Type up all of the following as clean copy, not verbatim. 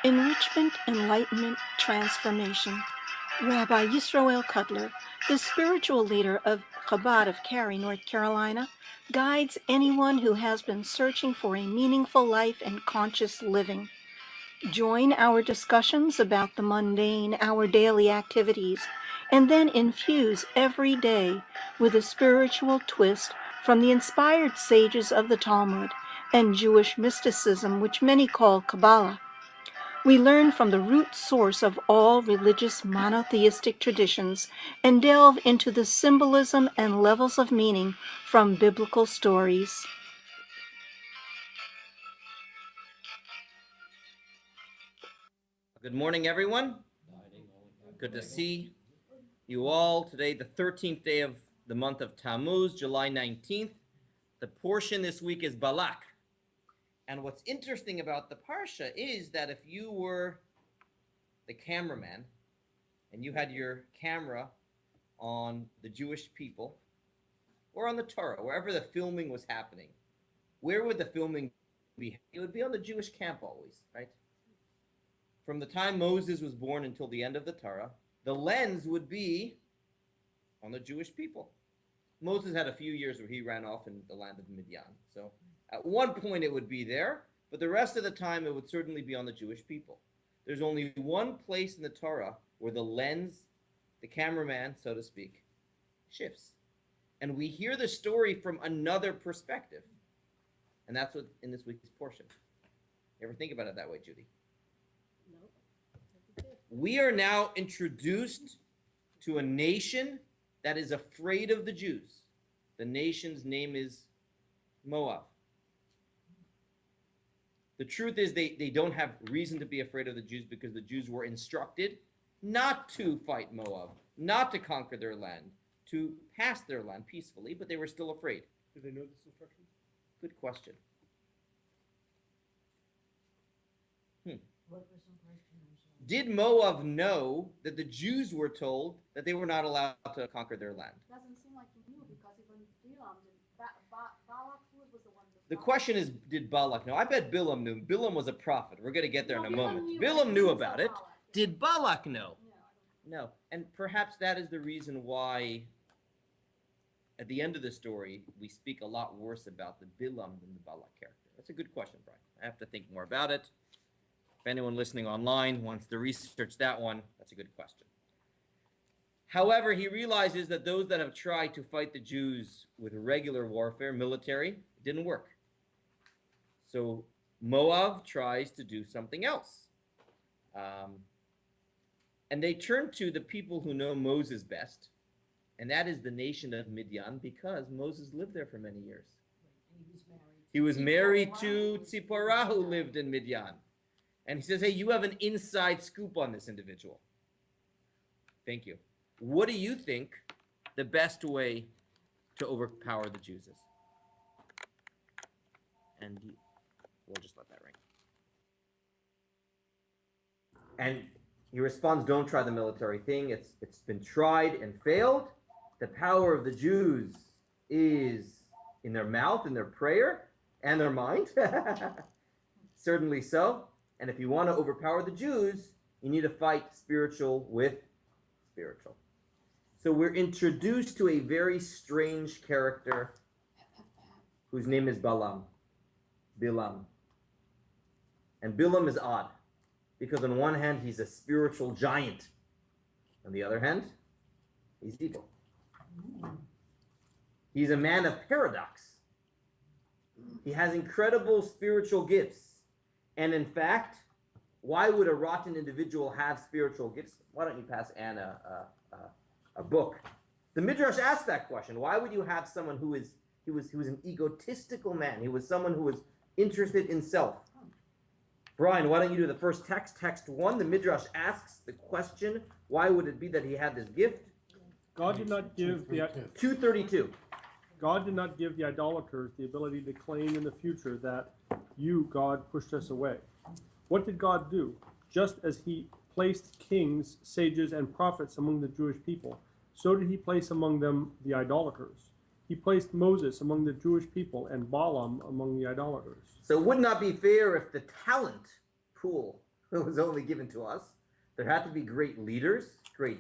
Enrichment, Enlightenment, Transformation. Rabbi Yisroel Cotlar, the spiritual leader of Chabad of Cary, North Carolina, guides anyone who has been searching for a meaningful life and conscious living. Join our discussions about the mundane, our daily activities, and then infuse every day with a spiritual twist from the inspired sages of the Talmud and Jewish mysticism, which many call Kabbalah. We learn from the root source of all religious monotheistic traditions and delve into the symbolism and levels of meaning from biblical stories. Good morning, everyone. Good to see you all today, the 13th day of the month of Tammuz, July 19th. The portion this week is Balak. And what's interesting about the Parsha is that if you were the cameraman and you had your camera on the Jewish people or on the Torah, wherever the filming was happening, where would the filming be? It would be on the Jewish camp always, right? From the time Moses was born until the end of the Torah, the lens would be on the Jewish people. Moses had a few years where he ran off in the land of Midian. So at one point it would be there, but the rest of the time it would certainly be on the Jewish people. There's only one place in the Torah where the lens, the cameraman, so to speak, shifts. And we hear the story from another perspective. And that's what in this week's portion. You ever think about it that way, Judy? We are now introduced to a nation that is afraid of the Jews. The nation's name is Moab. The truth is they don't have reason to be afraid of the Jews because the Jews were instructed not to fight Moab, not to conquer their land, to pass their land peacefully, but they were still afraid. Did they know this instruction? Good question. Did Moab know that the Jews were told that they were not allowed to conquer their land? Doesn't seem like he knew because even Bilam didn't. Balak was the one. The question is, did Balak know? I bet Bilam knew. Bilam was a prophet. We're going to get there in a moment. Bilam Knew about it. Balak. Did Balak know? No. And perhaps that is the reason why at the end of the story, we speak a lot worse about the Bilam than the Balak character. That's a good question, Brian. I have to think more about it. If anyone listening online wants to research that one, that's a good question. However, he realizes that those that have tried to fight the Jews with regular warfare, military, it didn't work. So Moab tries to do something else. And they turn to the people who know Moses best, and that is the nation of Midian, because Moses lived there for many years. He was married to Tzipporah, who lived in Midian. And he says, hey, you have an inside scoop on this individual. Thank you. What do you think the best way to overpower the Jews is? And we'll just let that ring. And he responds, don't try the military thing. It's been tried and failed. The power of the Jews is in their mouth, in their prayer, and their mind. Certainly so. And if you want to overpower the Jews, you need to fight spiritual with spiritual. So we're introduced to a very strange character whose name is Bilam. And Bilam is odd, because on one hand, he's a spiritual giant. On the other hand, he's evil. He's a man of paradox. He has incredible spiritual gifts. And in fact, why would a rotten individual have spiritual gifts? Why don't you pass Anna a book? The Midrash asked that question. Why would you have someone who was an egotistical man? He was someone who was interested in self. Brian, why don't you do the first text? Text 1, the Midrash asks the question, why would it be that he had this gift? God did not give 232. God did not give the idolaters the ability to claim in the future that you, God, pushed us away. What did God do? Just as he placed kings, sages, and prophets among the Jewish people, so did he place among them the idolaters. He placed Moses among the Jewish people and Balaam among the idolaters. So it would not be fair if the talent pool it was only given to us. There had to be great leaders, great,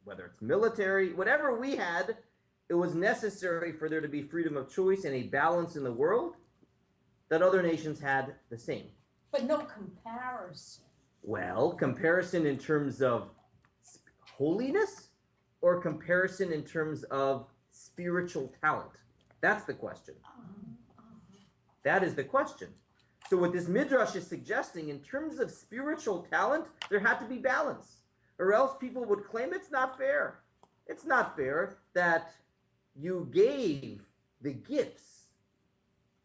whether it's military, whatever we had, it was necessary for there to be freedom of choice and a balance in the world that other nations had the same. But no comparison. Well, comparison in terms of holiness or comparison in terms of spiritual talent? That's the question. That is the question. So what this midrash is suggesting, in terms of spiritual talent, there had to be balance, or else people would claim it's not fair. It's not fair that you gave the gifts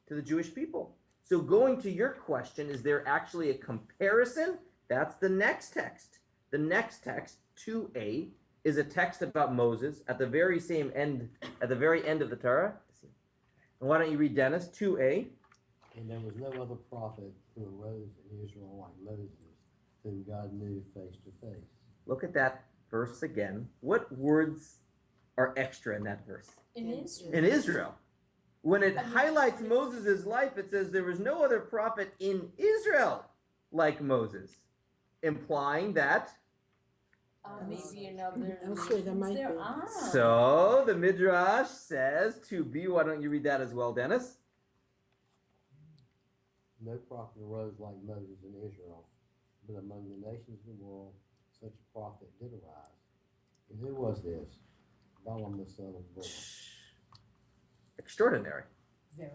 to the Jewish people. So going to your question, is there actually a comparison? That's the next text. The next text, 2a, is a text about Moses at the very end of the Torah. And why don't you read, Dennis, 2a? And there was no other prophet who arose in Israel like Moses, whom God knew face to face. Look at that verse again. What words are extra in that verse? In Israel. In Israel. When it highlights Moses' life, it says there was no other prophet in Israel like Moses, implying that. Maybe another. Elsewhere there might there be. are. So the Midrash says to be, why don't you read that as well, Dennis? No prophet arose like Moses in Israel, but among the nations of the world, such a prophet did arise. And who was this? Balaam the son of Beor. Extraordinary. Very.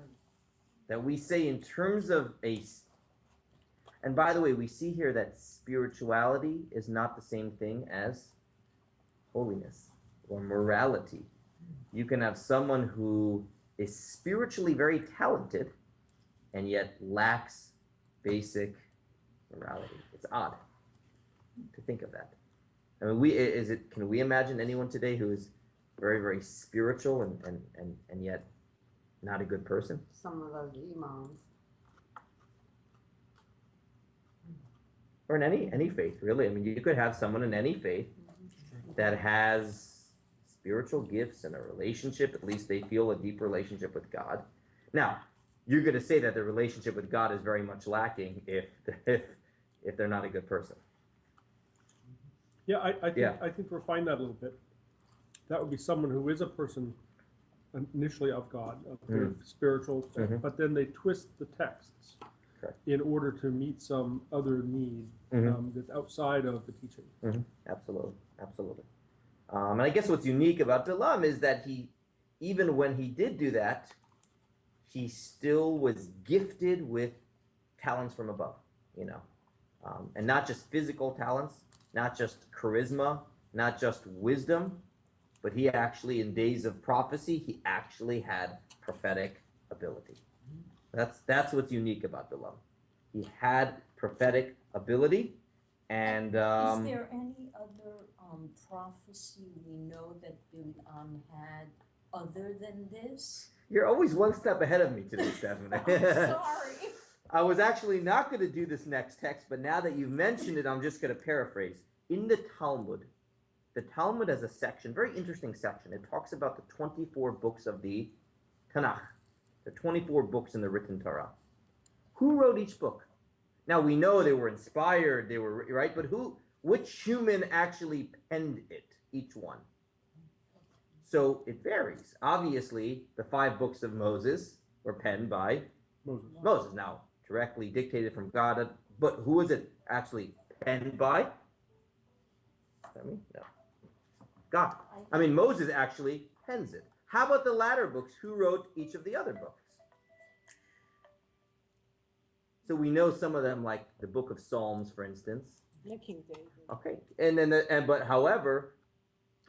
That we say in terms of and by the way, we see here that spirituality is not the same thing as holiness or morality. You can have someone who is spiritually very talented and yet lacks basic morality. It's odd to think of that. I mean, can we imagine anyone today who is very, very spiritual and yet not a good person? Some of those imams. Or in any faith, really. I mean, you could have someone in any faith that has spiritual gifts and a relationship, at least they feel a deep relationship with God. Now, you're going to say that the relationship with God is very much lacking if they're not a good person. Yeah, I think refine that a little bit. That would be someone who is a person initially of God, of spiritual, but then they twist the texts in order to meet some other need that's outside of the teaching. Absolutely. And I guess what's unique about Bilam is that even when he did do that, he still was gifted with talents from above, and not just physical talents, not just charisma, not just wisdom, but he actually, in days of prophecy, he actually had prophetic ability. That's what's unique about Bilam. He had prophetic ability, and Is there any other prophecy we know that Bilam had other than this? You're always one step ahead of me today, Stephanie. Sorry. I was actually not going to do this next text, but now that you've mentioned it, I'm just going to paraphrase. In the Talmud has a section, very interesting section. It talks about the 24 books of the Tanakh, the 24 books in the written Torah. Who wrote each book? Now we know they were inspired, they were right, but which human actually penned it, each one? So it varies. Obviously, the 5 books of Moses were penned by Moses. Now, directly dictated from God, but who was it actually penned by? No. God. I mean, Moses actually pens it. How about the latter books? Who wrote each of the other books? So we know some of them, like the book of Psalms, for instance. Yeah, King David. Okay, and then but however,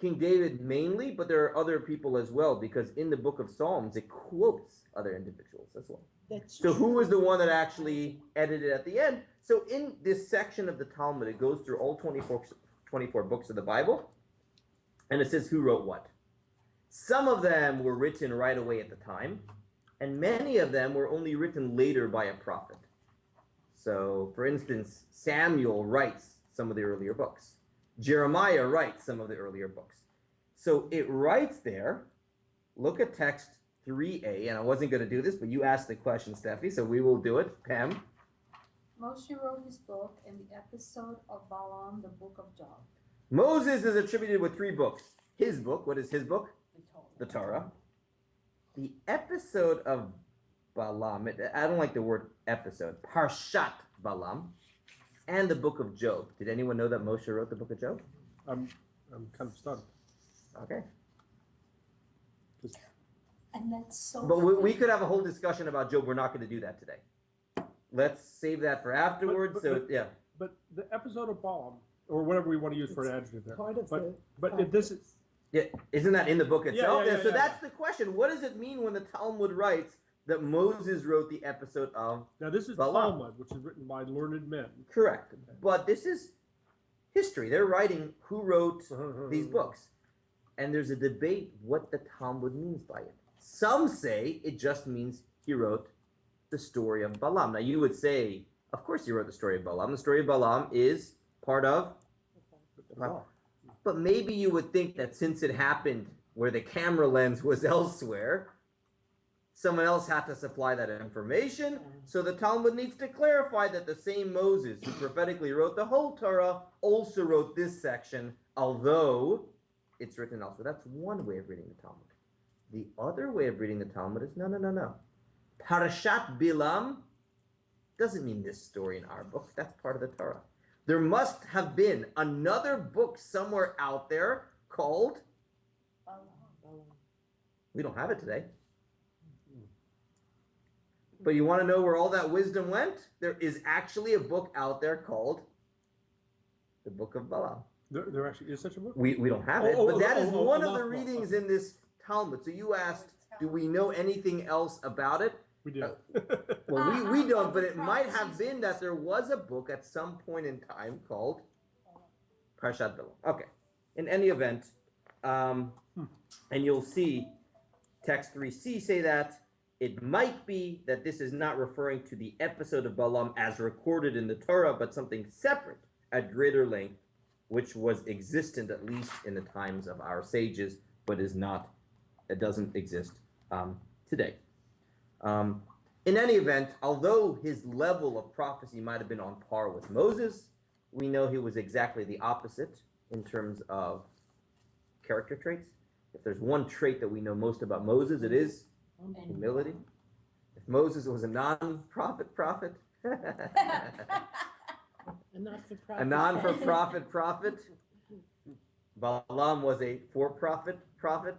King David mainly, but there are other people as well, because in the book of Psalms it quotes other individuals as well. That's So who true. was the one that actually edited at the end? So in this section of the Talmud, it goes through all 24 books of the Bible, and it says who wrote what. Some of them were written right away at the time, and many of them were only written later by a prophet. So, for instance, Samuel writes some of the earlier books. Jeremiah writes some of the earlier books. So it writes there, look at text 3a, and I wasn't going to do this, but you asked the question, Steffi, so we will do it. Pam? Moshe wrote his book and the episode of Balaam, the book of Job. Moses is attributed with 3 books. His book, what is his book? The The Torah. The episode of Balaam, I don't like the word episode, Parshat Balaam, and the book of Job. Did anyone know that Moshe wrote the book of Job? I'm kind of stunned. Okay. And that's so. But we could have a whole discussion about Job. We're not going to do that today. Let's save that for afterwards. Yeah. But the episode of Balaam, or whatever we want to use for an adjective there. Part of But the. but if this is Yeah, isn't that in the book itself? yeah, So yeah. that's the question. What does it mean when the Talmud writes that Moses wrote the episode of now this is Balaam? Talmud, which is written by learned men. Correct. But this is history. They're writing who wrote these books. And there's a debate what the Talmud means by it. Some say it just means he wrote the story of Balaam. Now you would say, of course he wrote the story of Balaam. The story of Balaam is part of the Bible. But maybe you would think that since it happened where the camera lens was elsewhere, someone else had to supply that information. So the Talmud needs to clarify that the same Moses who prophetically wrote the whole Torah also wrote this section, although it's written elsewhere. That's one way of reading the Talmud. The other way of reading the Talmud is no. Parashat Bilam doesn't mean this story in our book. That's part of the Torah. There must have been another book somewhere out there called, we don't have it today. But you want to know where all that wisdom went? There is actually a book out there called the Book of Balaam. There actually is such a book? We don't have it, but that is one of the lost book. readings in this Talmud. So you asked, do we know anything else about it? We do. Well, we don't, but it might have been that there was a book at some point in time called Parshat Balaam. Okay. In any event, and you'll see text 3c say that it might be that this is not referring to the episode of Balaam as recorded in the Torah, but something separate at greater length, which was existent at least in the times of our sages, but it doesn't exist today. In any event, although his level of prophecy might have been on par with Moses, we know he was exactly the opposite in terms of character traits. If there's one trait that we know most about Moses, it is humility. If Moses was a non-prophet prophet, A not-for-profit. a non-for-profit prophet, Balaam was a for-profit prophet.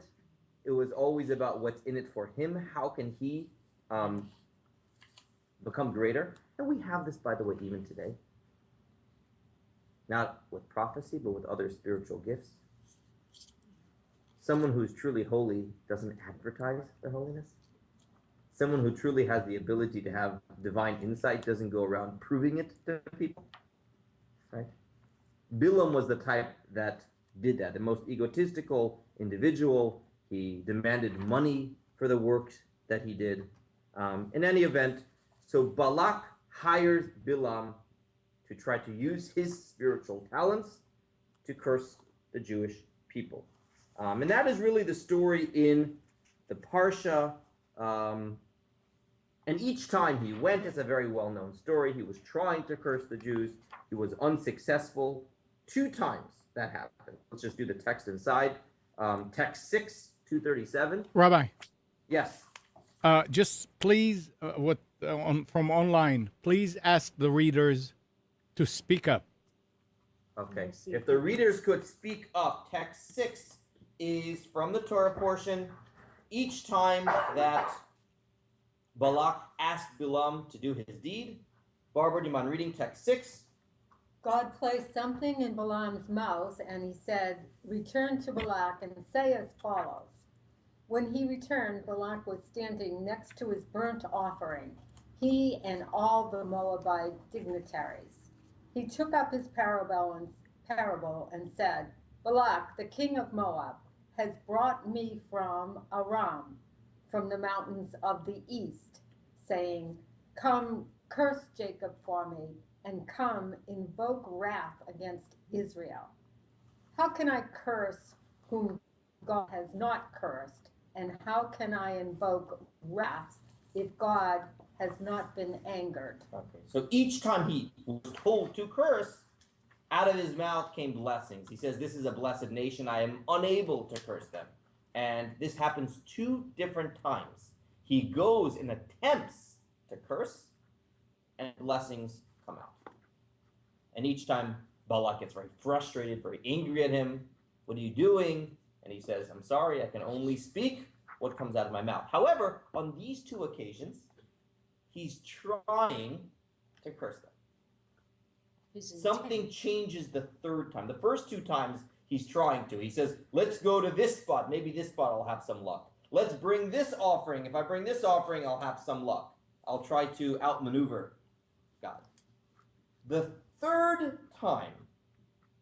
It was always about what's in it for him. How can he become greater? And we have this, by the way, even today. Not with prophecy, but with other spiritual gifts. Someone who's truly holy doesn't advertise their holiness. Someone who truly has the ability to have divine insight doesn't go around proving it to people. Right? Bilam was the type that did that. The most egotistical individual. He demanded money for the work that he did. In any event, so Balak hires Bilam to try to use his spiritual talents to curse the Jewish people. And that is really the story in the Parsha. And each time he went, it's a very well-known story. He was trying to curse the Jews. He was unsuccessful. 2 times that happened. Let's just do the text inside. Text 6, 237. Rabbi, Yes. just please, from online, please ask the readers to speak up. Okay. If the readers could speak up, text 6 is from the Torah portion. Each time that Balak asked Bilam to do his deed, Barbara, do you mind reading text 6? God placed something in Balaam's mouth, and he said, "Return to Balak and say as follows." When he returned, Balak was standing next to his burnt offering, he and all the Moabite dignitaries. He took up his parable and said, "Balak, the king of Moab, has brought me from Aram, from the mountains of the east, saying, 'Come, curse Jacob for me, and come, invoke wrath against Israel.' How can I curse whom God has not cursed? And how can I invoke wrath if God has not been angered. Okay, so each time he was told to curse, out of his mouth came blessings. He says, this is a blessed nation. I am unable to curse them. And this happens 2 different times. He goes and attempts to curse, and blessings come out. And each time Balak gets very frustrated, very angry at him. What are you doing? And he says, I'm sorry, I can only speak what comes out of my mouth. However, on these 2 occasions, he's trying to curse them. Something changes the 3rd time. The first 2 times, he's trying to. He says, let's go to this spot. Maybe this spot I'll have some luck. Let's bring this offering. If I bring this offering, I'll have some luck. I'll try to outmaneuver God. The 3rd time,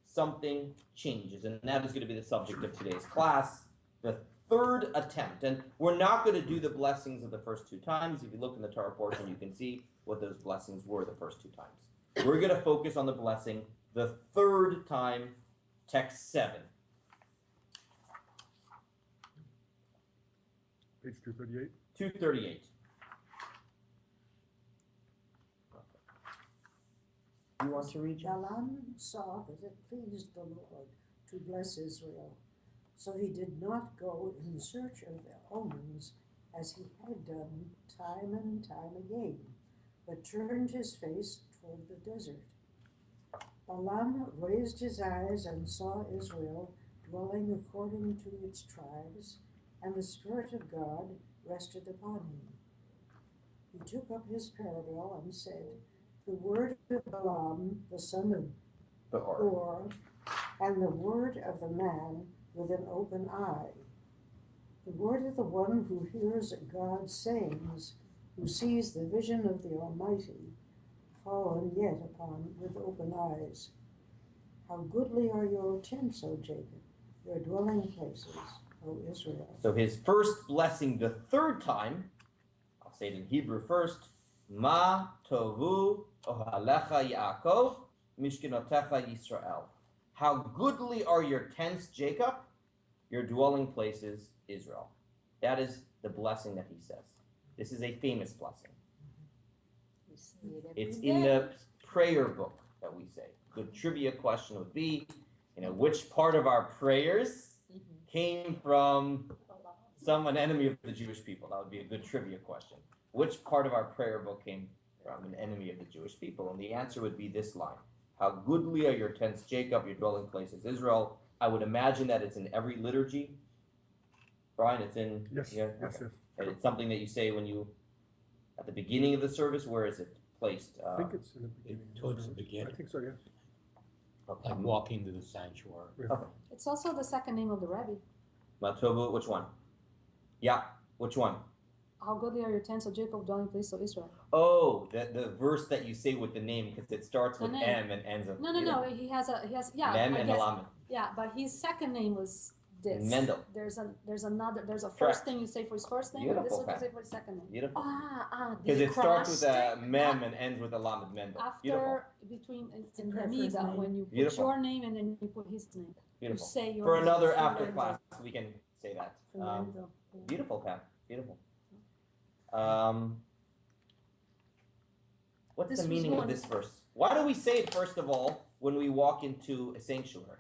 something changes, and that is going to be the subject of today's class, the 3rd attempt. And we're not going to do the blessings of the first 2 times. If you look in the Torah portion, you can see what those blessings were the first 2 times. We're going to focus on the blessing the 3rd time, text 7. Page 238. 238. You want to read, John? Balaam saw that it pleased the Lord to bless Israel, so he did not go in search of their omens as he had done time and time again, but turned his face toward the desert. Balaam raised his eyes and saw Israel dwelling according to its tribes, and the Spirit of God rested upon him. He took up his parable and said, the word of Balaam, the son of Beor, and the word of the man with an open eye. The word of the one who hears God's sayings, who sees the vision of the Almighty, fallen yet upon with open eyes. How goodly are your tents, O Jacob, your dwelling places, O Israel. So his first blessing the 3rd time, I'll say it in Hebrew first, Ma tovu ohalecha Yaakov, mishkenotecha Yisroel. How goodly are your tents, Jacob, your dwelling places, Israel. That is the blessing that he says. This is a famous blessing. It's in the prayer book that we say. Good trivia question would be, which part of our prayers came from an enemy of the Jewish people? That would be a good trivia question. Which part of our prayer book came from an enemy of the Jewish people? And the answer would be this line. How goodly are your tents, Jacob, your dwelling places, Israel. I would imagine that it's in every liturgy. Brian, it's in... Yes, yeah? yes, Okay. yes. And it's something that you say when you... At the beginning of the service, where is it placed? I think it's in the beginning. Towards the beginning. I think so, yes. Like walking to the sanctuary. Okay. It's also the second name of the Rebbe. Matovu, which one? Yeah, which one? How goodly are your tents, O Jacob, dwelling place of Israel. Oh, the verse that you say with the name, because it starts with The name. M and ends with... No. He has yeah. Mem I and guess, Lamed. yeah, but his second name was this. Mendel. There's a Correct. first thing you say for his first name, and this Beautiful, one you Pat. say for his second name. Beautiful. The Because it starts with a acrostic? Mem and ends with a Lamed Mendel. Beautiful. After between in preface Hamida, name. when you put Beautiful. your name and then you put his name. Beautiful. You say your For name. another It's after Fernando. class, we can say that. Fernando. Beautiful, Pat. Beautiful. What's This the was meaning of one- this verse? Why do we say it, first of all, when we walk into a sanctuary?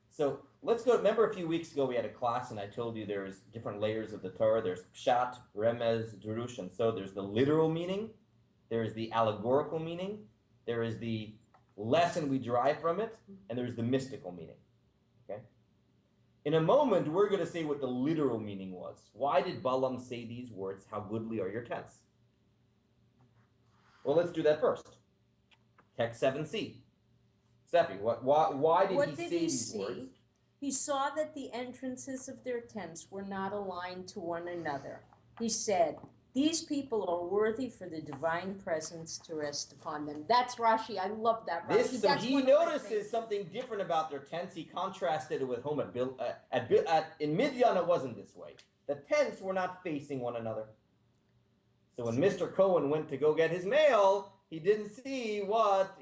So let's go. Remember a few weeks ago we had a class and I told you there's different layers of the Torah. There's Pshat, Remez, Drush, and so there's the literal meaning, there's the allegorical meaning, there is the lesson we derive from it, and there's the mystical meaning. Okay? In a moment, we're going to say what the literal meaning was. Why did Balaam say these words, how goodly are your tents? Well, let's do that first. Text 7c. Steffi, why did What he did say he these see? words? He saw that the entrances of their tents were not aligned to one another. He said, these people are worthy for the divine presence to rest upon them. That's Rashi. I love that Rashi. So That's he one of my notices favorites. something different about their tents. He contrasted it with home in Midian. It wasn't this way. The tents were not facing one another. So when Mr. Cohen went to go get his mail, he didn't see what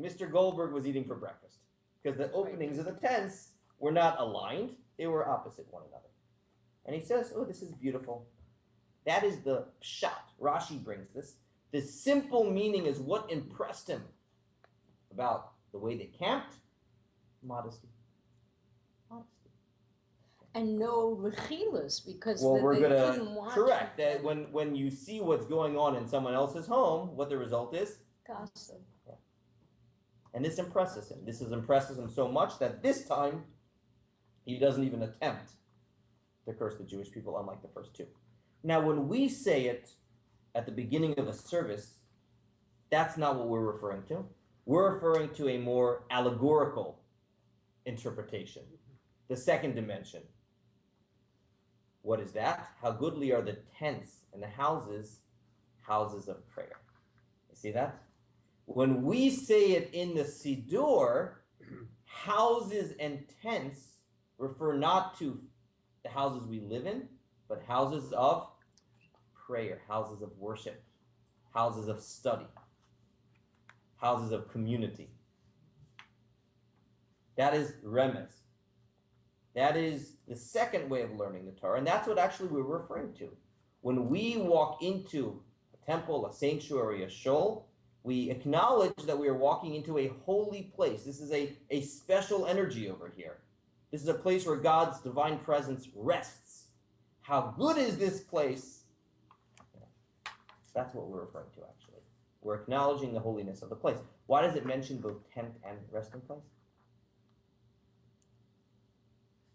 Mr. Goldberg was eating for breakfast, because the openings of the tents were not aligned; they were opposite one another. And he says, "Oh, this is beautiful. That is the pshat. Rashi brings this. The simple meaning is what impressed him about the way they camped. Modesty. Modesty. And no rechilas, because Well, we're they gonna couldn't watch correct it. that when you see what's going on in someone else's home, what the result is. Gossip. And this impresses him. This impresses him so much that this time he doesn't even attempt to curse the Jewish people, unlike the first two. Now, when we say it at the beginning of a service, that's not what we're referring to. We're referring to a more allegorical interpretation, the second dimension. What is that? How goodly are the tents and the houses of prayer. You see that? When we say it in the Siddur, houses and tents refer not to the houses we live in, but houses of prayer, houses of worship, houses of study, houses of community. That is remez. That is the second way of learning the Torah, and that's what actually we're referring to. When we walk into a temple, a sanctuary, a shul, we acknowledge that we are walking into a holy place. This is a special energy over here. This is a place where God's divine presence rests. How good is this place? That's what we're referring to, actually. We're acknowledging the holiness of the place. Why does it mention both tent and resting place?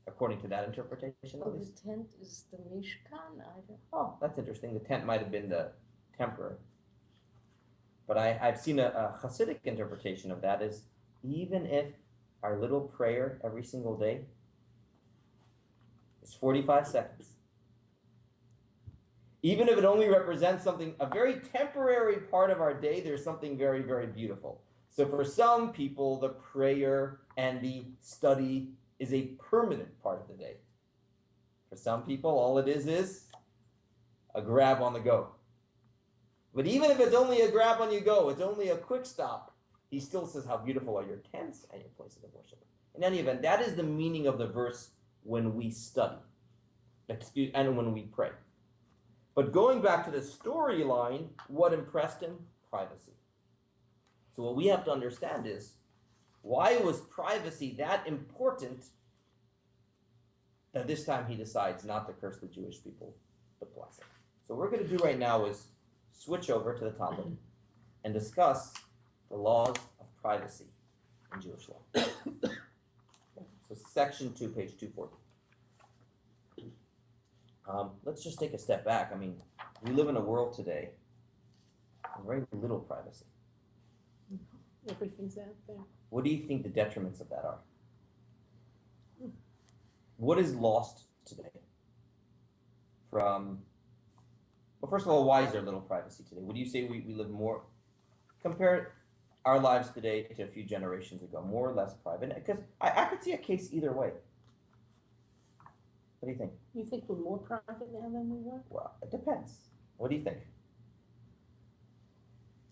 According to that interpretation, Well, at least. the tent is the Mishkan. I don't. Oh, that's interesting. The tent might have been the temporary. But I've seen a Hasidic interpretation of that is even if our little prayer every single day is 45 seconds, even if it only represents something, a very temporary part of our day, there's something very, very beautiful. So for some people, the prayer and the study is a permanent part of the day. For some people, all it is a grab on the go. But even if it's only a grab on you go, it's only a quick stop, he still says how beautiful are your tents and your places of worship. In any event, that is the meaning of the verse when we study, and when we pray. But going back to the storyline, what impressed him? Privacy. So what we have to understand is, why was privacy that important that this time he decides not to curse the Jewish people, but bless them? So what we're going to do right now is switch over to the Talmud and discuss the laws of privacy in Jewish law. So section 2, page 240. Let's just take a step back. I mean, we live in a world today with very little privacy. Everything's out there. What do you think the detriments of that are? What is lost today from, well, first of all, why is there little privacy today? Would you say we live more, compare our lives today to a few generations ago, more or less private? Because I could see a case either way. What do you think? You think we're more private now than we were? Well, it depends. What do you think?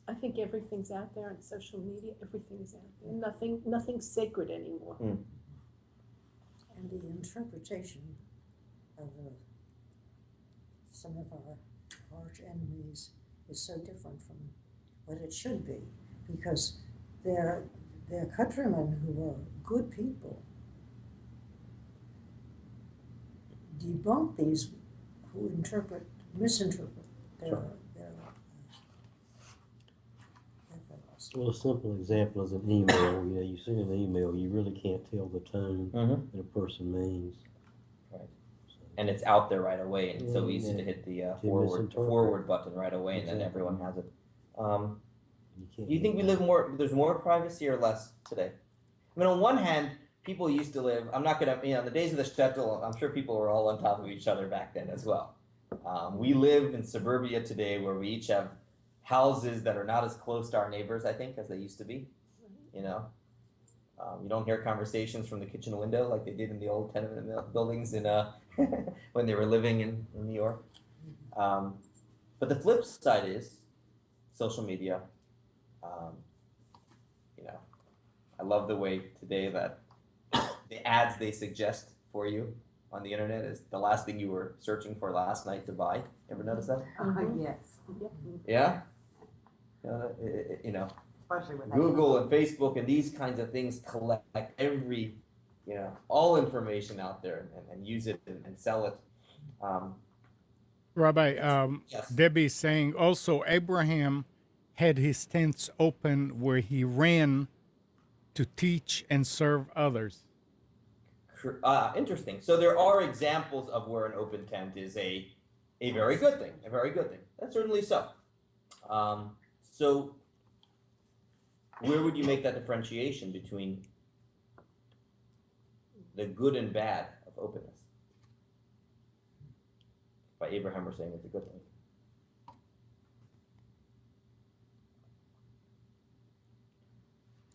I think everything's out there on social media. Everything's out there. Nothing's sacred anymore. And the interpretation of some of our arch enemies is so different from what it should be, because they're countrymen who are good people debunk these who misinterpret their fellows. Well, a simple example is an email. You send an email, you really can't tell the tone that a person means. Right. And it's out there right away, and it's so easy to hit the forward button right away, and then everyone has it. Do you think there's more privacy or less today? I mean, on one hand, people used to live, I'm not going to, in the days of the shtetl, I'm sure people were all on top of each other back then as well. We live in suburbia today where we each have houses that are not as close to our neighbors, I think, as they used to be. You know, you don't hear conversations from the kitchen window like they did in the old tenement buildings in when they were living in New York. But the flip side is social media. You know, I love the way today that the ads they suggest for you on the internet is the last thing you were searching for last night to buy. Ever notice that? Yes. Yeah? You know, Especially when Google and Facebook and these kinds of things collect every, all information out there and use it and sell it. Rabbi, Yes. Debbie's saying also Abraham had his tents open where he ran to teach and serve others. Interesting. So there are examples of where an open tent is a very good thing, a very good thing. That's certainly so. So where would you make that differentiation between the good and bad of openness? By Abraham, we're saying it's a good thing.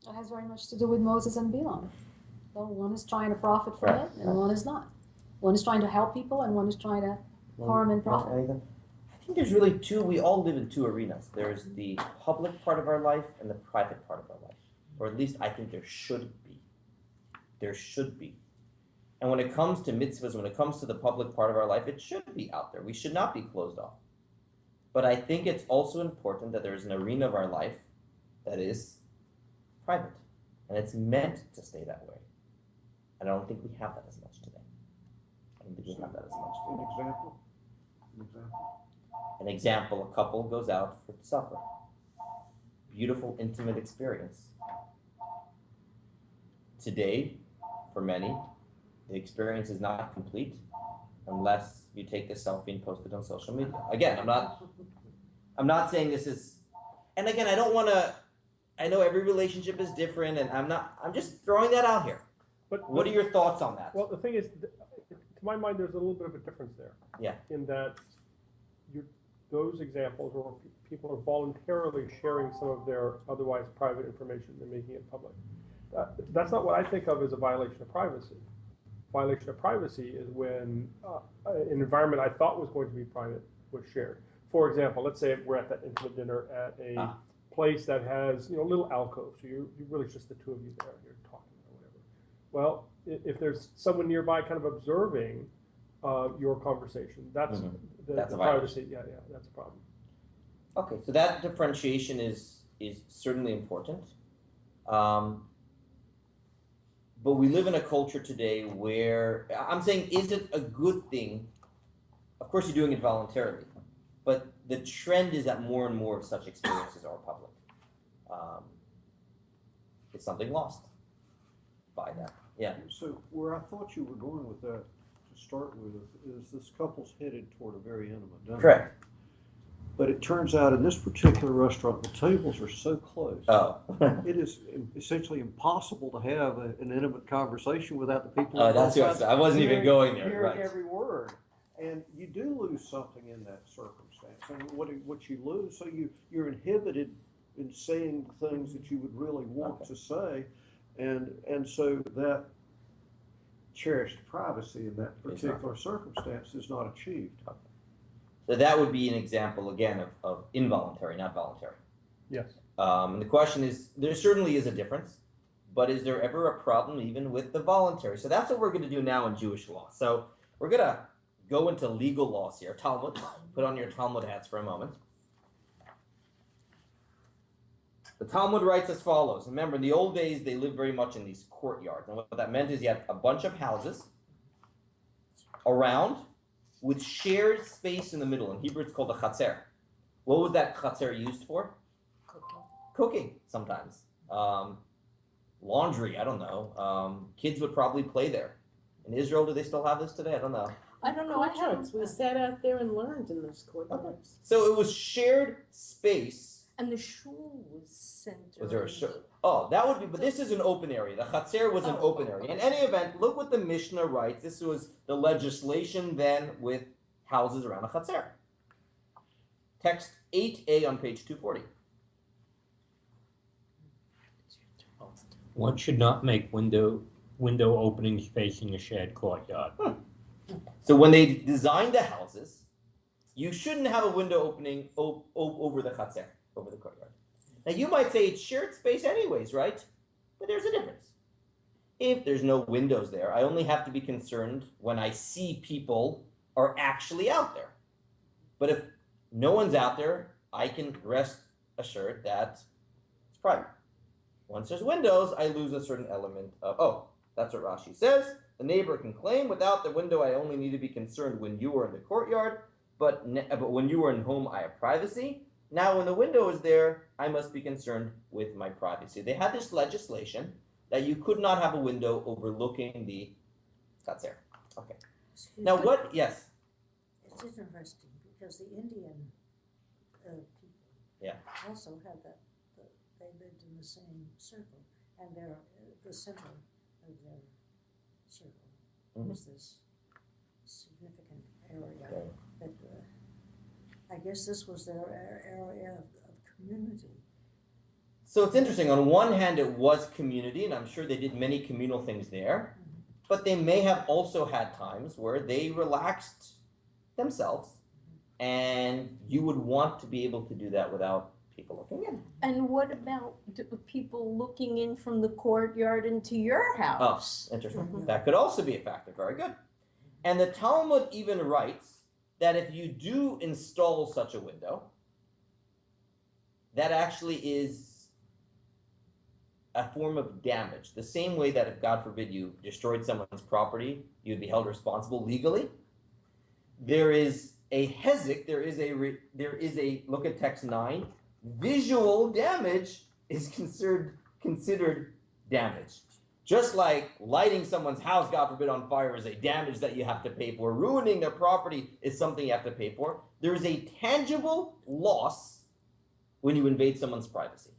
It has very much to do with Moses and Balaam. So one is trying to profit from it, and one is not. One is trying to help people, and one is trying to harm and profit. Anything? I think there's really two. We all live in two arenas. There's the public part of our life and the private part of our life, or at least I think there should be. There should be. And when it comes to mitzvahs, when it comes to the public part of our life, it should be out there. We should not be closed off. But I think it's also important that there's an arena of our life that is private, and it's meant to stay that way. And I don't think we have that as much today. I don't think we have that as much today. An example, a couple goes out for supper. Beautiful, intimate experience. Today, for many, the experience is not complete unless you take the selfie and post it on social media. Again, I'm not saying this is, and again, I know every relationship is different, and I'm just throwing that out here. But What are your thoughts on that? Well, the thing is, to my mind, there's a little bit of a difference there. Yeah. In that those examples where people are voluntarily sharing some of their otherwise private information and making it public. That's not what I think of as a violation of privacy. Violation of privacy is when an environment I thought was going to be private was shared. For example, let's say we're at that intimate dinner at a place that has a little alcove, so you really just the two of you there, and you're talking or whatever. Well, if there's someone nearby kind of observing your conversation, that's the privacy. Yeah, that's a problem. Okay, so that differentiation is certainly important. But we live in a culture today where I'm saying, is it a good thing? Of course, you're doing it voluntarily, but the trend is that more and more of such experiences are public. Is something lost by that? Yeah. So where I thought you were going with that to start with is this couple's headed toward a very intimate dinner. Correct. But it turns out in this particular restaurant, the tables are so close. Oh. It is essentially impossible to have an intimate conversation without the people. Oh, that's what I wasn't even going there. Hearing Right. every word, and you do lose something in that circumstance. And what you lose, so you're inhibited in saying things that you would really want to say, and so that cherished privacy in that particular circumstance is not achieved. So that would be an example, again, of involuntary, not voluntary. Yes. And the question is, there certainly is a difference, but is there ever a problem even with the voluntary? So that's what we're going to do now in Jewish law. So we're going to go into legal laws here. Talmud, put on your Talmud hats for a moment. The Talmud writes as follows. Remember, in the old days, they lived very much in these courtyards. And what that meant is you had a bunch of houses around with shared space in the middle. In Hebrew, it's called a chatzer. What was that chatzer used for? Cooking, sometimes. Laundry, I don't know. Kids would probably play there. In Israel, do they still have this today? I don't know. I don't know. I haven't. We sat out there and learned in those courtyards. Okay. So it was shared space. And the shul was centered. Was there a shul? Oh, that would be, but this is an open area. The chatzer was an open area. In any event, look what the Mishnah writes. This was the legislation then with houses around a chatzer. Text 8a on page 240. One should not make window openings facing a shared courtyard. So when they designed the houses, you shouldn't have a window opening over the chatzer, over the courtyard. Now you might say it's shared space anyways, right? But there's a difference. If there's no windows there, I only have to be concerned when I see people are actually out there. But if no one's out there, I can rest assured that it's private. Once there's windows, I lose a certain element of, oh, that's what Rashi says. The neighbor can claim, without the window, I only need to be concerned when you are in the courtyard, but when you are in home, I have privacy. Now, when the window is there, I must be concerned with my privacy. They had this legislation that you could not have a window overlooking the Cotlar. Okay. Now, what? Yes. It's interesting because the Indian people also had that. They lived in the same circle, and they're the center of their circle was this significant area. That I guess this was their area of community. So it's interesting. On one hand, it was community, and I'm sure they did many communal things there. But they may have also had times where they relaxed themselves, and you would want to be able to do that without people looking in. And what about people looking in from the courtyard into your house? Oh, interesting. That could also be a factor. Very good. And the Talmud even writes that if you do install such a window, that actually is a form of damage. The same way that if, God forbid, you destroyed someone's property, you'd be held responsible legally. There is a hezek, there is a look at text 9, visual damage is considered damage. Just like lighting someone's house, God forbid, on fire is a damage that you have to pay for, ruining their property is something you have to pay for. There is a tangible loss when you invade someone's privacy.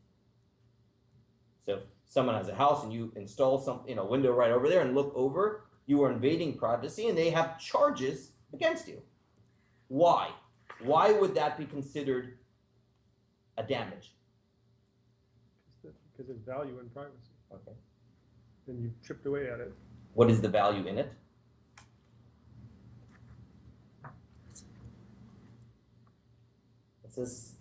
So if someone has a house and you install a window right over there and look over, you are invading privacy and they have charges against you. Why? Why would that be considered a damage? Because there's value in privacy. Okay. And you've chipped away at it. What is the value in it? It says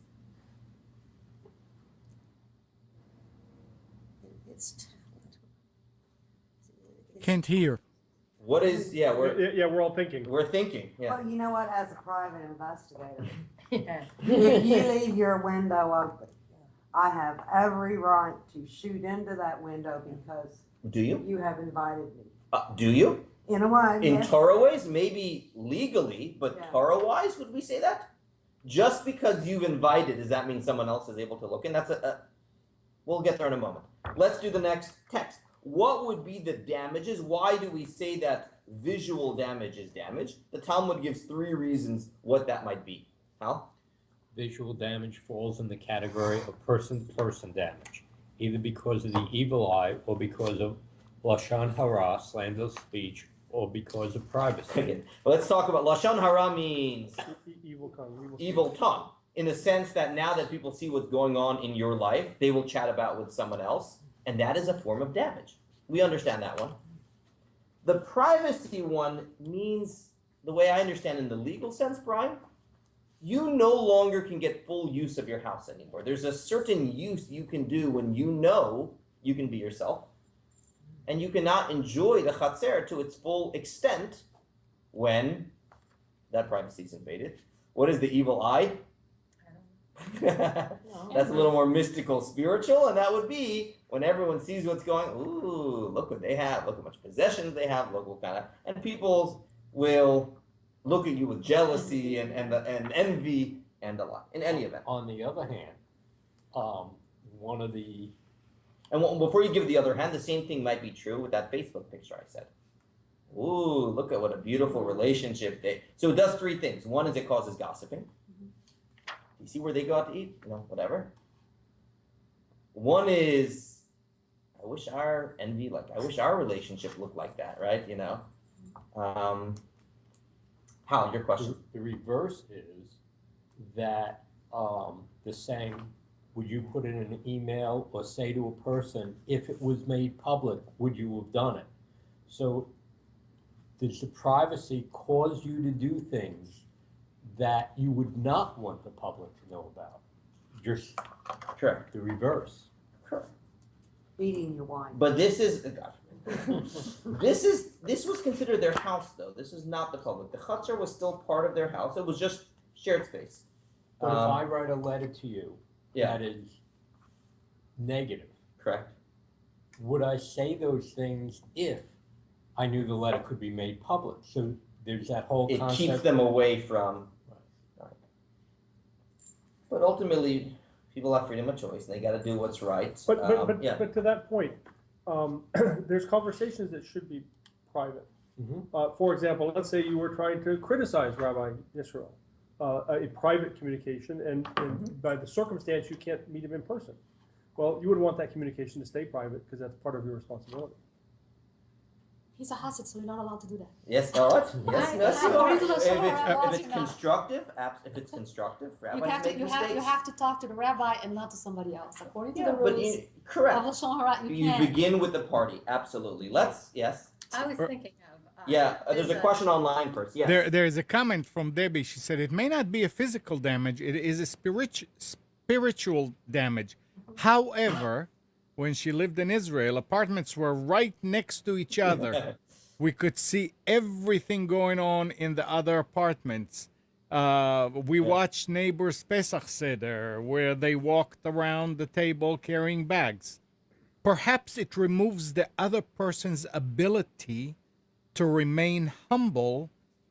Can't hear. what is we're all thinking. We're thinking. Yeah. Well, you know what? As a private investigator, you leave your window open. I have every right to shoot into that window because Do you? you have invited me. Do you? In a way, In yes. Torah ways, maybe legally, but Yeah. Torah wise, would we say that? Just because you've invited, does that mean someone else is able to look in? That's we'll get there in a moment. Let's do the next text. What would be the damages? Why do we say that visual damage is damage? The Talmud gives 3 reasons what that might be. Hal? Visual damage falls in the category of person-to-person damage, either because of the evil eye or because of lashon hara, slanderous speech, or because of privacy. Okay. Well, let's talk about lashon hara means Evil tongue. evil tongue, in the sense that now that people see what's going on in your life, they will chat about with someone else, and that is a form of damage. We understand that one. The privacy one means, the way I understand in the legal sense, Brian, you no longer can get full use of your house anymore. There's a certain use you can do when you know you can be yourself, and you cannot enjoy the chatzer to its full extent when that privacy is invaded. What is the evil eye? That's a little more mystical, spiritual, and that would be when everyone sees what's going. Ooh, look what they have! Look how much possessions they have! Look what kind of, and people will look at you with jealousy and envy and a lot. In any event. On the other hand, one of the And before you give the other hand, the same thing might be true with that Facebook picture I said. Ooh, look at what a beautiful relationship so it does 3 things. One is it causes gossiping. You see where they go out to eat? Whatever. One is, I wish our relationship looked like that, right? Hal, your question. The reverse is that the saying, would you put it in an email or say to a person, if it was made public, would you have done it? So does the privacy cause you to do things that you would not want the public to know about? Just Correct. the reverse. Correct. Beating your wife. But this is, This was considered their house, though. This is not the public. The chutzner was still part of their house. It was just shared space. But if I write a letter to you Yeah. that is negative, Correct. would I say those things if I knew the letter could be made public? So there's that whole It concept. keeps them away from. Right. But ultimately, people have freedom of choice, and they got to do what's right. But to that point, there's conversations that should be private. For example, let's say you were trying to criticize Rabbi Yisroel, a private communication, and by the circumstance you can't meet him in person. Well, you would want that communication to stay private because that's part of your responsibility. He's a Hasid, so you're not allowed to do that. Yes, all right. Yes, you are. According to the Torah, If it's constructive, rabbis make mistakes. You have to talk to the rabbi and not to somebody else. According to the but rules correct. of Lashon Hara, You begin with the party. Absolutely. Yes. I was thinking of. There's a question online first. Yes. There is a comment from Debbie. She said it may not be a physical damage; it is a spiritual damage. However, when she lived in Israel, apartments were right next to each other. We could see everything going on in the other apartments. We watched neighbors Pesach Seder, where they walked around the table carrying bags. Perhaps it removes the other person's ability to remain humble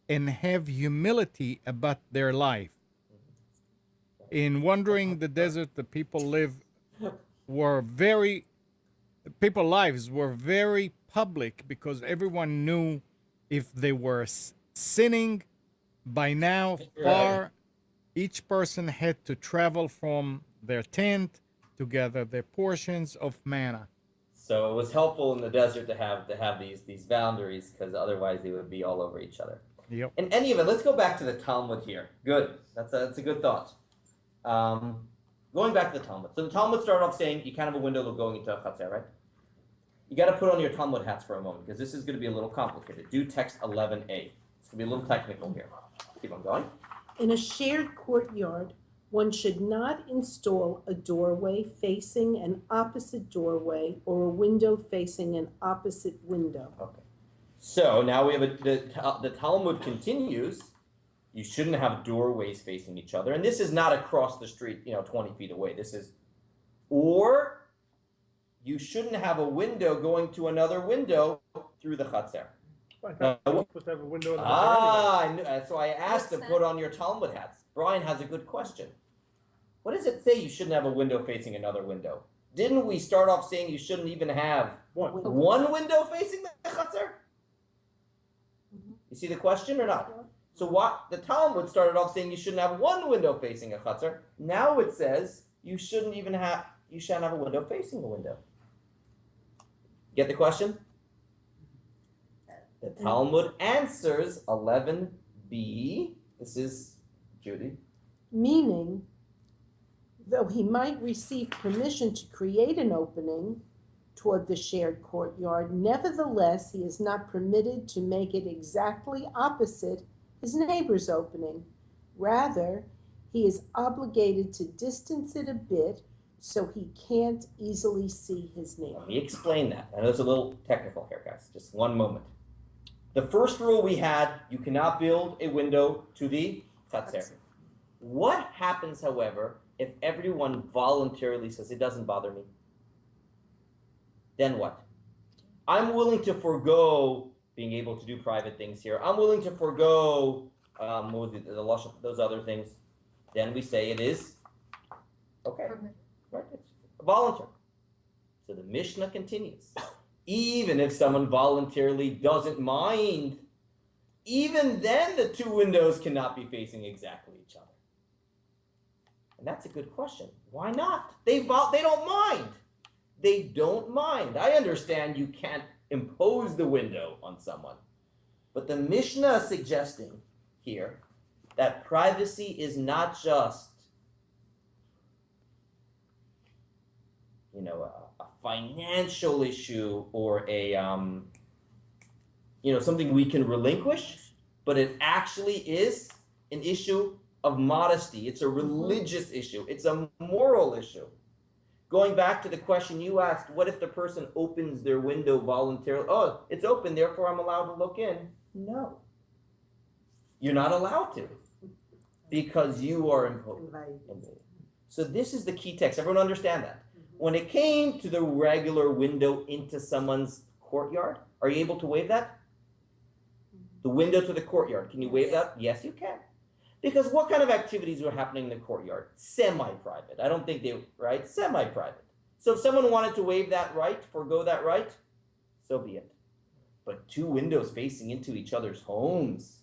and have humility about their life. In Wandering the Desert, the people's lives were very public because everyone knew if they were sinning. By now, each person had to travel from their tent to gather their portions of manna. So it was helpful in the desert to have these boundaries, because otherwise they would be all over each other. Yep. In any event, let's go back to the Talmud here. Good. That's a good thought. Going back to the Talmud. So the Talmud started off saying you can't have a window going into a chatzar, right? You got to put on your Talmud hats for a moment, because this is going to be a little complicated. Do text 11a. It's going to be a little technical here. Keep on going. In a shared courtyard, one should not install a doorway facing an opposite doorway or a window facing an opposite window. Okay. So now we have the Talmud continues. You shouldn't have doorways facing each other. And this is not across the street, 20 feet away. Or you shouldn't have a window going to another window through the chatzar. I thought you were supposed to have a window in the anyway. That's why I asked to put on your Talmud hats. Brian has a good question. What does it say you shouldn't have a window facing another window? Didn't we start off saying you shouldn't even have one window facing the chatzar? You see the question or not? So what the Talmud started off saying you shouldn't have one window facing a chatzar. Now it says you shouldn't have a window facing a window. Get the question? The Talmud answers 11b. This is Judy. Meaning, though he might receive permission to create an opening toward the shared courtyard, nevertheless he is not permitted to make it exactly opposite his neighbor's opening. Rather, he is obligated to distance it a bit so he can't easily see his neighbor. Let me explain that. I know it's a little technical here, guys. Just one moment. The first rule we had, you cannot build a window to the chatzar. What happens, however, if everyone voluntarily says it doesn't bother me? Then what? I'm willing to forego being able to do private things here. I'm willing to forego those other things. Then we say it is okay. Right? It's voluntary. So the Mishnah continues. Even if someone voluntarily doesn't mind, even then the two windows cannot be facing exactly each other. And that's a good question. Why not? They don't mind. They don't mind. I understand you can't impose the window on someone. But the Mishnah is suggesting here that privacy is not just, a financial issue or a, something we can relinquish, but it actually is an issue of modesty. It's a religious issue. It's a moral issue. Going back to the question you asked, what if the person opens their window voluntarily? Oh, it's open, therefore I'm allowed to look in. No. You're not allowed to because you are invaded. So this is the key text. Everyone understand that? When it came to the regular window into someone's courtyard, are you able to waive that? The window to the courtyard, can you waive that? Yes, you can. Because what kind of activities were happening in the courtyard? Semi-private. I don't think they, right? Semi-private. So if someone wanted to waive that right, forego that right, so be it. But two windows facing into each other's homes,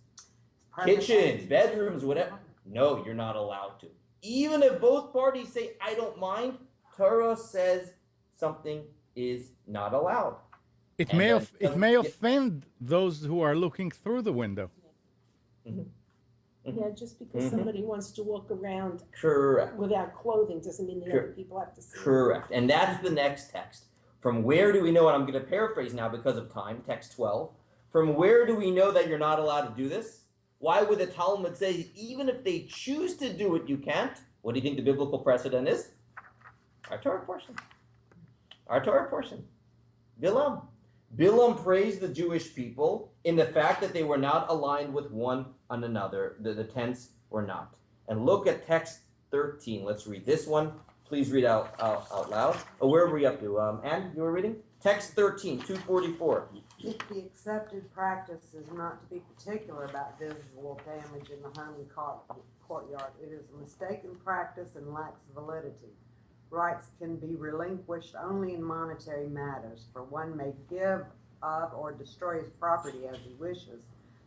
kitchens, bedrooms, whatever, no, you're not allowed to. Even if both parties say, I don't mind, Torah says something is not allowed. It may offend those who are looking through the window. Mm-hmm. Yeah, just because somebody wants to walk around Correct. without clothing doesn't mean the other people have to see. Correct. And that's the next text. From where do we know, and I'm going to paraphrase now because of time, text 12. From where do we know that you're not allowed to do this? Why would the Talmud say, even if they choose to do it, you can't? What do you think the biblical precedent is? Our Torah portion. Our Torah portion. Bilam. Bilam praised the Jewish people in the fact that they were not aligned with one another. The tents were not. And look at text 13. Let's read this one. Please read out loud. Oh, where were we up to? Anne, you were reading? Text 13, 244. If the accepted practice is not to be particular about visual damage in the home and courtyard, it is a mistaken practice and lacks validity. Rights can be relinquished only in monetary matters, for one may give of or destroy his property as he wishes,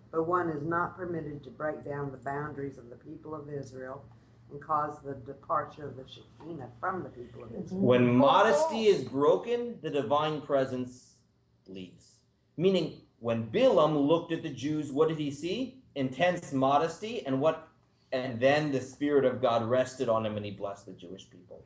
but one is not permitted to break down the boundaries of the people of Israel and cause the departure of the Shekinah from the people of Israel. When modesty is broken, the divine presence leaves. Meaning, when Bilam looked at the Jews, what did he see? Intense modesty, and then the Spirit of God rested on him and he blessed the Jewish people.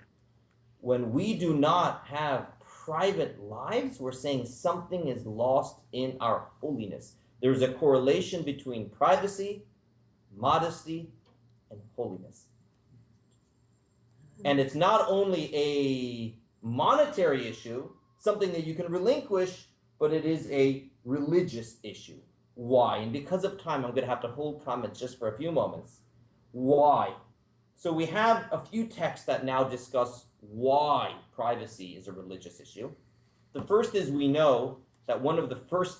When we do not have private lives, we're saying something is lost in our holiness. There's a correlation between privacy, modesty, and holiness. And it's not only a monetary issue, something that you can relinquish, but it is a religious issue. Why? And because of time, I'm going to have to hold comments just for a few moments. Why? So we have a few texts that now discuss why privacy is a religious issue. The first is we know that one of the first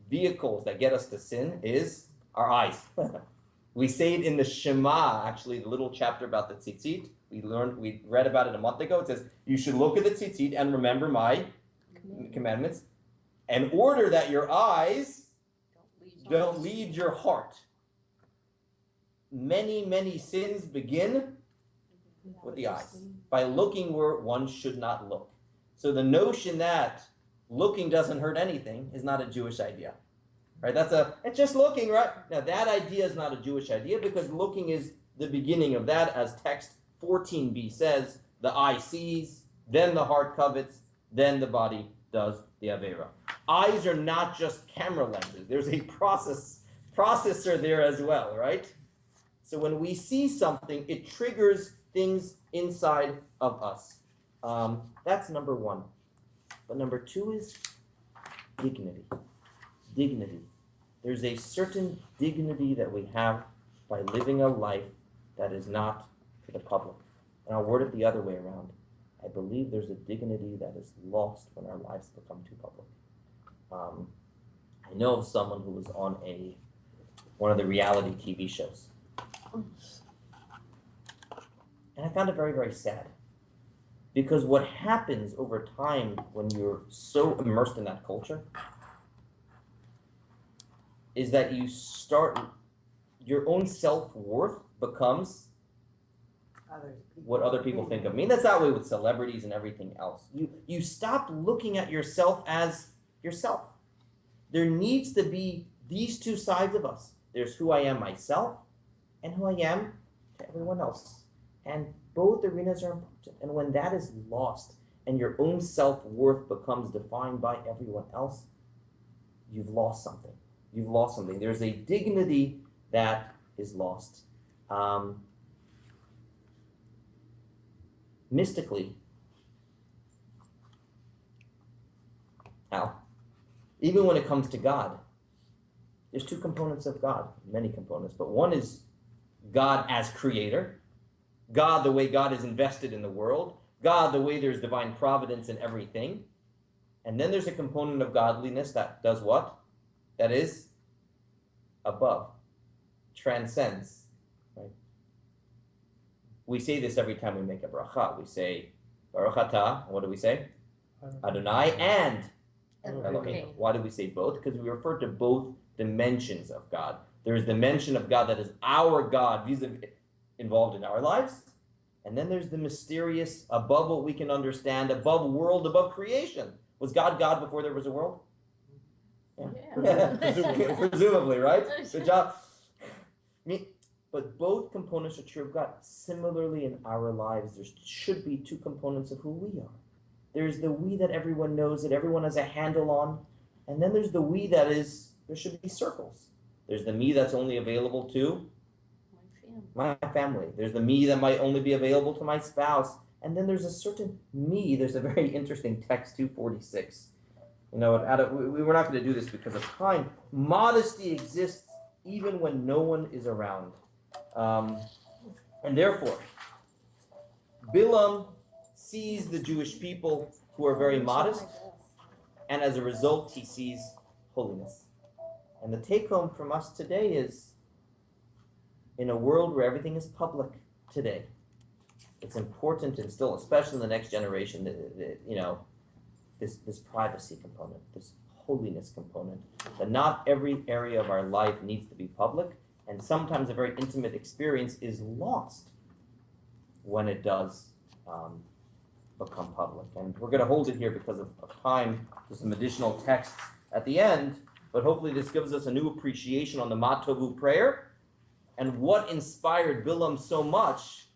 vehicles that get us to sin is our eyes. We say it in the Shema, actually, the little chapter about the tzitzit. We read about it a month ago. It says, you should look at the tzitzit and remember my commandments, in order that your eyes don't lead your heart. Many, many sins begin with the eyes, by looking where one should not look. So the notion that looking doesn't hurt anything is not a Jewish idea. Right? It's just looking, right? Now that idea is not a Jewish idea because looking is the beginning of that, as text 14b says, the eye sees, then the heart covets, then the body does the avera. Eyes are not just camera lenses. There's a processor there as well, right? So when we see something, it triggers things inside of us. That's number one. But number two is dignity. Dignity. There's a certain dignity that we have by living a life that is not for the public. And I'll word it the other way around. I believe there's a dignity that is lost when our lives become too public. I know of someone who was on one of the reality TV shows. And I found it very, very sad. Because what happens over time when you're so immersed in that culture is that your own self-worth becomes what other people think of me. And that's that way with celebrities and everything else. You stop looking at yourself as yourself. There needs to be these two sides of us. There's who I am myself and who I am to everyone else. And both arenas are important. And when that is lost and your own self-worth becomes defined by everyone else, you've lost something. You've lost something. There's a dignity that is lost. Mystically, Now, even when it comes to God, there's two components of God, many components, but one is God as creator, God the way God is invested in the world, God the way there's divine providence in everything. And then there's a component of godliness that does what? That is above, transcends. Right? We say this every time we make a bracha. We say, Baruch atah, what do we say? Adonai and Elohim. Why do we say both? Because we refer to both dimensions of God. There's the dimension of God that is our God, involved in our lives. And then there's the mysterious, above what we can understand, above world, above creation. Was God God before there was a world? Yeah. Presumably, right? Good job. But both components are true of God. Similarly, in our lives, there should be two components of who we are. There's the we that everyone knows, that everyone has a handle on. And then there's the we that is, there should be circles. There's the me that's only available to my family. There's the me that might only be available to my spouse. And then there's a certain me. There's a very interesting text, 246. We're not going to do this because of time. Modesty exists even when no one is around. And therefore, Bilam sees the Jewish people who are very modest, and as a result, he sees holiness. And the take-home from us today is, in a world where everything is public today, it's important, and still, especially in the next generation, this privacy component, this holiness component, that not every area of our life needs to be public, and sometimes a very intimate experience is lost when it does become public. And we're going to hold it here because of time. There's some additional texts at the end, but hopefully this gives us a new appreciation on the Matovu prayer and what inspired Bilam so much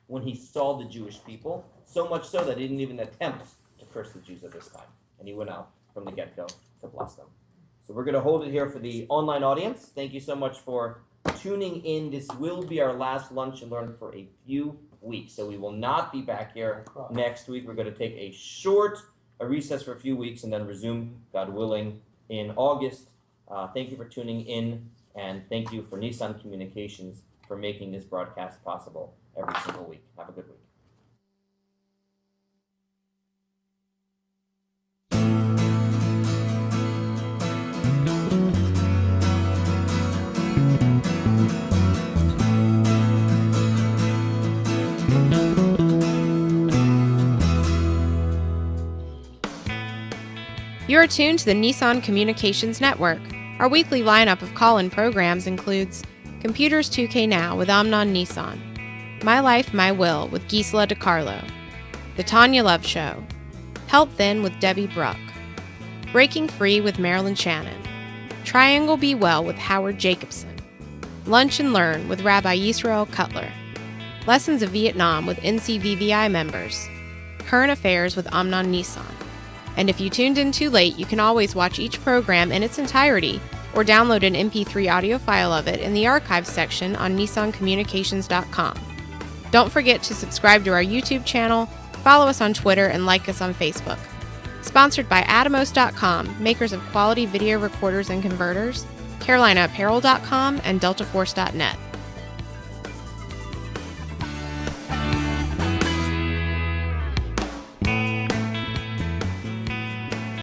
when he saw the Jewish people, so much so that he didn't even attempt to curse the Jews at this time. And he went out from the get-go to bless them. So we're going to hold it here for the online audience. Thank you so much for tuning in. This will be our last Lunch and Learn for a few weeks. So we will not be back here next week. We're going to take a recess for a few weeks and then resume, God willing, in August. Thank you for tuning in, and thank you for Nissan Communications for making this broadcast possible every single week. Have a good week. You are tuned to the Nissan Communications Network. Our weekly lineup of call-in programs includes Computers 2K Now with Amnon Nissan, My Life, My Will with Gisela DiCarlo, The Tanya Love Show, Health Then with Debbie Bruck, Breaking Free with Marilyn Shannon, Triangle Be Well with Howard Jacobson, Lunch and Learn with Rabbi Yisroel Cotlar, Lessons of Vietnam with NCVVI members, Current Affairs with Amnon Nissan. And if you tuned in too late, you can always watch each program in its entirety or download an MP3 audio file of it in the archives section on nissancommunications.com. Don't forget to subscribe to our YouTube channel, follow us on Twitter, and like us on Facebook. Sponsored by Atomos.com, makers of quality video recorders and converters, CarolinaApparel.com, and DeltaForce.net.